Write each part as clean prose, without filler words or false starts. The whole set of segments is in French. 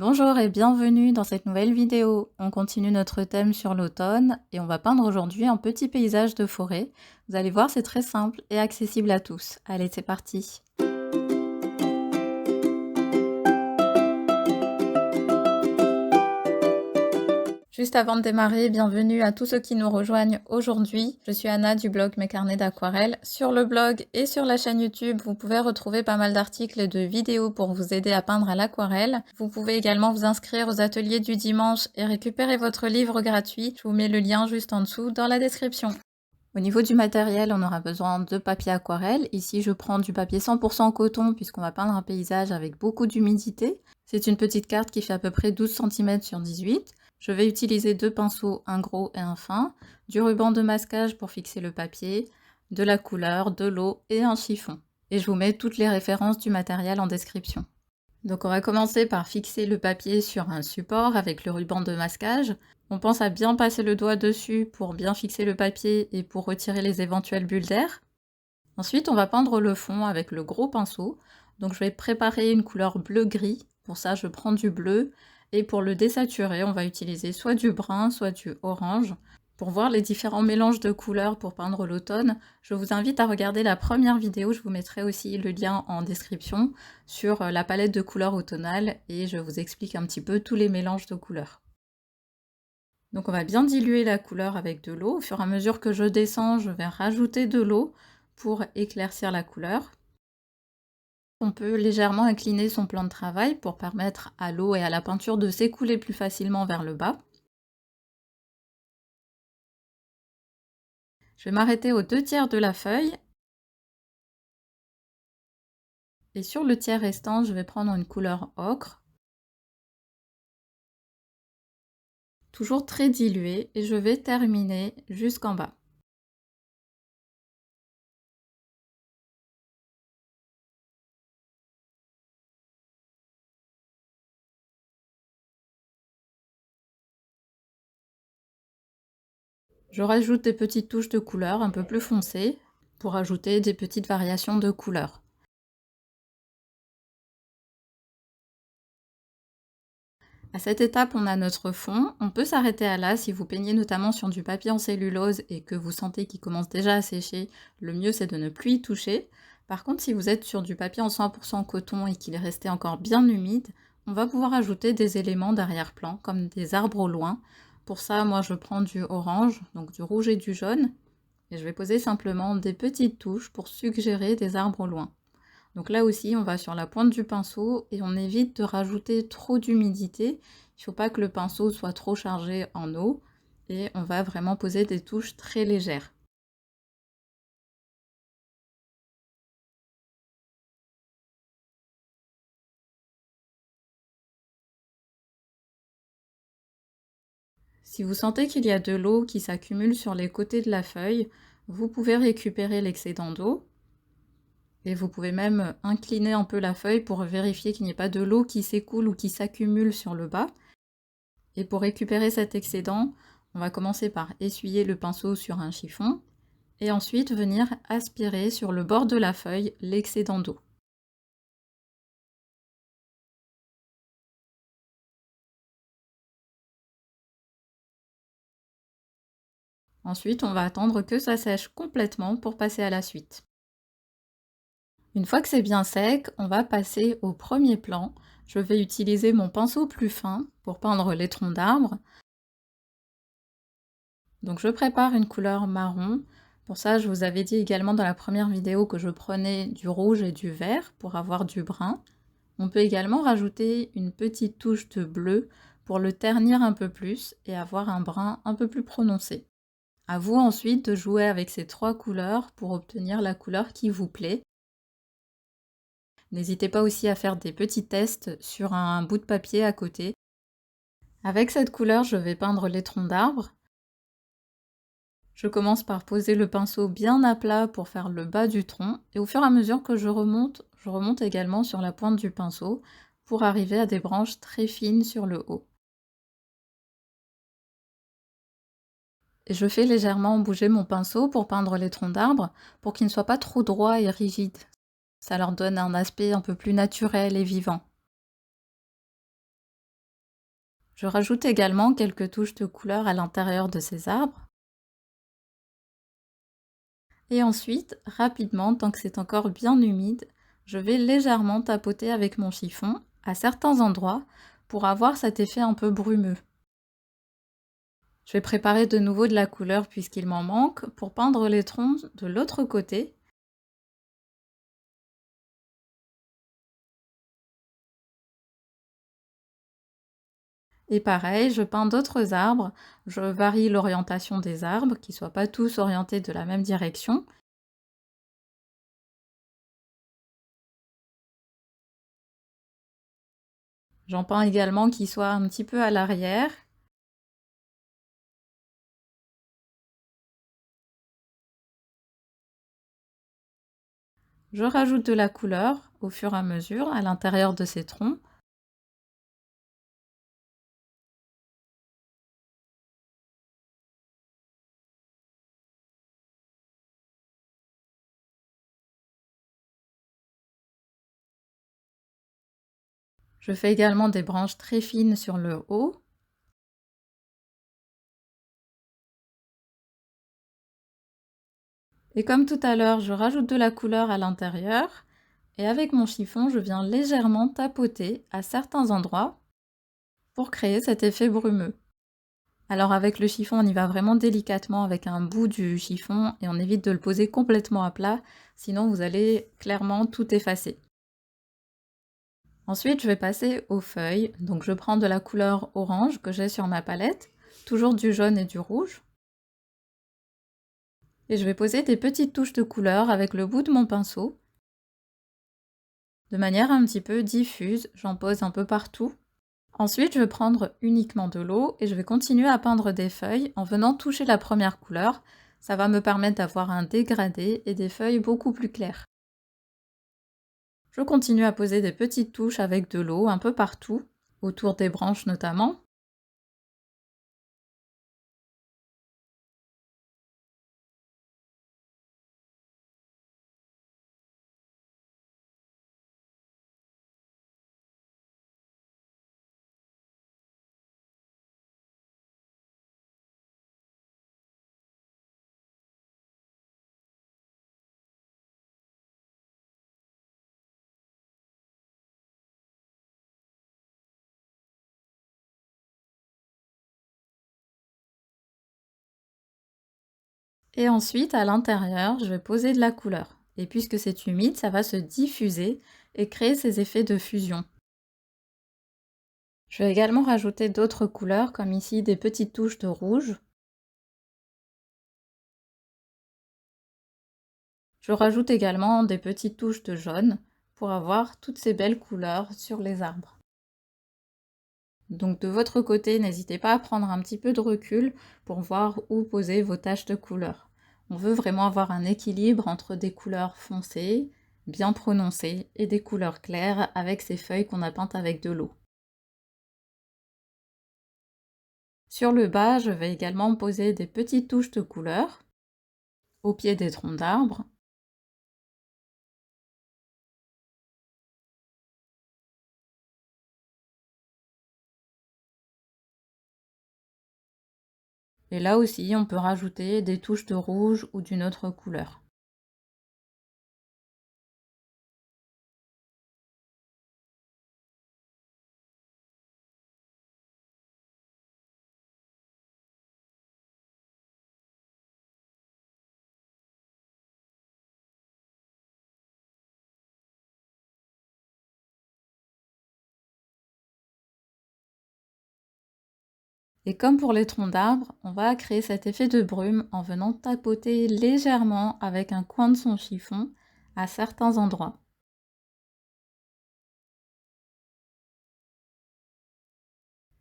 Bonjour et bienvenue dans cette nouvelle vidéo. On continue notre thème sur l'automne et on va peindre aujourd'hui un petit paysage de forêt. Vous allez voir, c'est très simple et accessible à tous. Allez, c'est parti! Juste avant de démarrer, bienvenue à tous ceux qui nous rejoignent aujourd'hui. Je suis Anna du blog Mes Carnets d'Aquarelle. Sur le blog et sur la chaîne YouTube, vous pouvez retrouver pas mal d'articles et de vidéos pour vous aider à peindre à l'aquarelle. Vous pouvez également vous inscrire aux ateliers du dimanche et récupérer votre livre gratuit. Je vous mets le lien juste en dessous dans la description. Au niveau du matériel, on aura besoin de papier aquarelle. Ici, je prends du papier 100% coton puisqu'on va peindre un paysage avec beaucoup d'humidité. C'est une petite carte qui fait à peu près 12 cm sur 18. Je vais utiliser deux pinceaux, un gros et un fin, du ruban de masquage pour fixer le papier, de la couleur, de l'eau et un chiffon. Et je vous mets toutes les références du matériel en description. Donc on va commencer par fixer le papier sur un support avec le ruban de masquage. On pense à bien passer le doigt dessus pour bien fixer le papier et pour retirer les éventuelles bulles d'air. Ensuite, on va peindre le fond avec le gros pinceau. Donc je vais préparer une couleur bleu-gris. Pour ça, je prends du bleu. Et pour le désaturer, on va utiliser soit du brun, soit du orange. Pour voir les différents mélanges de couleurs pour peindre l'automne, je vous invite à regarder la première vidéo, je vous mettrai aussi le lien en description, sur la palette de couleurs automnales et je vous explique un petit peu tous les mélanges de couleurs. Donc on va bien diluer la couleur avec de l'eau. Au fur et à mesure que je descends, je vais rajouter de l'eau pour éclaircir la couleur. On peut légèrement incliner son plan de travail pour permettre à l'eau et à la peinture de s'écouler plus facilement vers le bas. Je vais m'arrêter aux 2/3 de la feuille. Et sur le tiers restant, je vais prendre une couleur ocre. Toujours très diluée et je vais terminer jusqu'en bas. Je rajoute des petites touches de couleur un peu plus foncées pour ajouter des petites variations de couleurs. À cette étape, on a notre fond. On peut s'arrêter à là si vous peignez notamment sur du papier en cellulose et que vous sentez qu'il commence déjà à sécher. Le mieux, c'est de ne plus y toucher. Par contre, si vous êtes sur du papier en 100% coton et qu'il est resté encore bien humide, on va pouvoir ajouter des éléments d'arrière-plan, comme des arbres au loin. Pour ça, moi, je prends du orange, donc du rouge et du jaune, et je vais poser simplement des petites touches pour suggérer des arbres au loin. Donc là aussi, on va sur la pointe du pinceau et on évite de rajouter trop d'humidité. Il ne faut pas que le pinceau soit trop chargé en eau et on va vraiment poser des touches très légères. Si vous sentez qu'il y a de l'eau qui s'accumule sur les côtés de la feuille, vous pouvez récupérer l'excédent d'eau. Et vous pouvez même incliner un peu la feuille pour vérifier qu'il n'y ait pas de l'eau qui s'écoule ou qui s'accumule sur le bas. Et pour récupérer cet excédent, on va commencer par essuyer le pinceau sur un chiffon et ensuite venir aspirer sur le bord de la feuille l'excédent d'eau. Ensuite, on va attendre que ça sèche complètement pour passer à la suite. Une fois que c'est bien sec, on va passer au premier plan. Je vais utiliser mon pinceau plus fin pour peindre les troncs d'arbres. Donc je prépare une couleur marron. Pour ça, je vous avais dit également dans la première vidéo que je prenais du rouge et du vert pour avoir du brun. On peut également rajouter une petite touche de bleu pour le ternir un peu plus et avoir un brun un peu plus prononcé. À vous ensuite de jouer avec ces trois couleurs pour obtenir la couleur qui vous plaît. N'hésitez pas aussi à faire des petits tests sur un bout de papier à côté. Avec cette couleur, je vais peindre les troncs d'arbres. Je commence par poser le pinceau bien à plat pour faire le bas du tronc et au fur et à mesure que je remonte également sur la pointe du pinceau pour arriver à des branches très fines sur le haut. Et je fais légèrement bouger mon pinceau pour peindre les troncs d'arbres pour qu'ils ne soient pas trop droits et rigides. Ça leur donne un aspect un peu plus naturel et vivant. Je rajoute également quelques touches de couleur à l'intérieur de ces arbres. Et ensuite, rapidement, tant que c'est encore bien humide, je vais légèrement tapoter avec mon chiffon à certains endroits pour avoir cet effet un peu brumeux. Je vais préparer de nouveau de la couleur puisqu'il m'en manque pour peindre les troncs de l'autre côté. Et pareil, je peins d'autres arbres, je varie l'orientation des arbres, qu'ils ne soient pas tous orientés de la même direction. J'en peins également qui soient un petit peu à l'arrière. Je rajoute de la couleur au fur et à mesure à l'intérieur de ces troncs. Je fais également des branches très fines sur le haut. Et comme tout à l'heure, je rajoute de la couleur à l'intérieur. Et avec mon chiffon, je viens légèrement tapoter à certains endroits pour créer cet effet brumeux. Alors avec le chiffon, on y va vraiment délicatement avec un bout du chiffon et on évite de le poser complètement à plat, sinon vous allez clairement tout effacer. Ensuite, je vais passer aux feuilles. Donc je prends de la couleur orange que j'ai sur ma palette, toujours du jaune et du rouge. Et je vais poser des petites touches de couleur avec le bout de mon pinceau. De manière un petit peu diffuse, j'en pose un peu partout. Ensuite, je vais prendre uniquement de l'eau et je vais continuer à peindre des feuilles en venant toucher la première couleur. Ça va me permettre d'avoir un dégradé et des feuilles beaucoup plus claires. Je continue à poser des petites touches avec de l'eau un peu partout, autour des branches notamment. Et ensuite, à l'intérieur, je vais poser de la couleur. Et puisque c'est humide, ça va se diffuser et créer ces effets de fusion. Je vais également rajouter d'autres couleurs, comme ici des petites touches de rouge. Je rajoute également des petites touches de jaune pour avoir toutes ces belles couleurs sur les arbres. Donc de votre côté, n'hésitez pas à prendre un petit peu de recul pour voir où poser vos taches de couleur. On veut vraiment avoir un équilibre entre des couleurs foncées, bien prononcées, et des couleurs claires avec ces feuilles qu'on a peintes avec de l'eau. Sur le bas, je vais également poser des petites touches de couleur au pied des troncs d'arbres. Et là aussi, on peut rajouter des touches de rouge ou d'une autre couleur. Et comme pour les troncs d'arbres, on va créer cet effet de brume en venant tapoter légèrement avec un coin de son chiffon à certains endroits.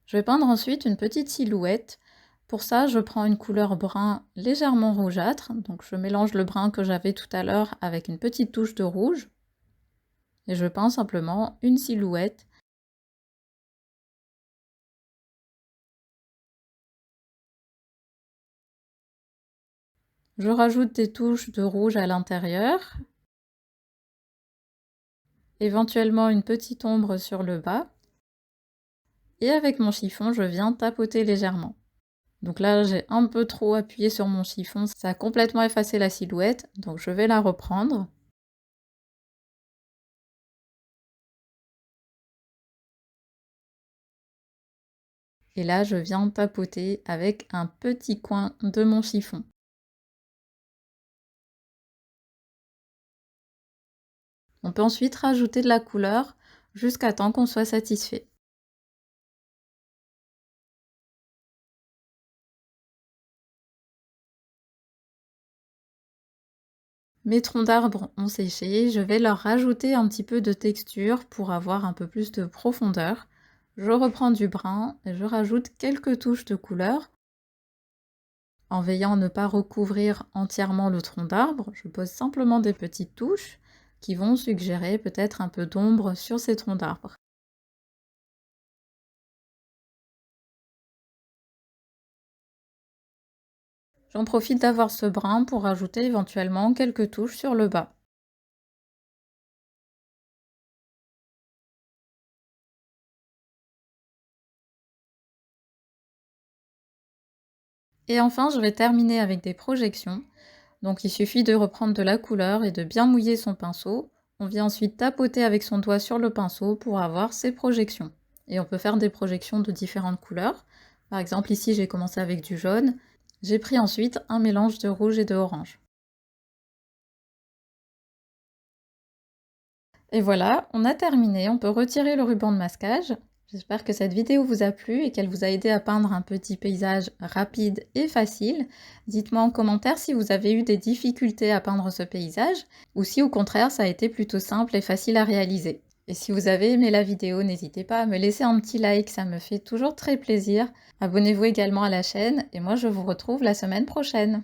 Je vais peindre ensuite une petite silhouette. Pour ça, je prends une couleur brun légèrement rougeâtre. Donc je mélange le brun que j'avais tout à l'heure avec une petite touche de rouge. Et je peins simplement une silhouette. Je rajoute des touches de rouge à l'intérieur. Éventuellement une petite ombre sur le bas. Et avec mon chiffon, je viens tapoter légèrement. Donc là, j'ai un peu trop appuyé sur mon chiffon, ça a complètement effacé la silhouette, donc je vais la reprendre. Et là, je viens tapoter avec un petit coin de mon chiffon. On peut ensuite rajouter de la couleur jusqu'à temps qu'on soit satisfait. Mes troncs d'arbres ont séché, je vais leur rajouter un petit peu de texture pour avoir un peu plus de profondeur. Je reprends du brun et je rajoute quelques touches de couleur. En veillant à ne pas recouvrir entièrement le tronc d'arbre, je pose simplement des petites touches qui vont suggérer peut-être un peu d'ombre sur ces troncs d'arbres. J'en profite d'avoir ce brun pour rajouter éventuellement quelques touches sur le bas. Et enfin, je vais terminer avec des projections. Donc il suffit de reprendre de la couleur et de bien mouiller son pinceau. On vient ensuite tapoter avec son doigt sur le pinceau pour avoir ses projections. Et on peut faire des projections de différentes couleurs. Par exemple, ici j'ai commencé avec du jaune. J'ai pris ensuite un mélange de rouge et de orange. Et voilà, on a terminé, on peut retirer le ruban de masquage. J'espère que cette vidéo vous a plu et qu'elle vous a aidé à peindre un petit paysage rapide et facile. Dites-moi en commentaire si vous avez eu des difficultés à peindre ce paysage ou si au contraire ça a été plutôt simple et facile à réaliser. Et si vous avez aimé la vidéo, n'hésitez pas à me laisser un petit like, ça me fait toujours très plaisir. Abonnez-vous également à la chaîne et moi je vous retrouve la semaine prochaine.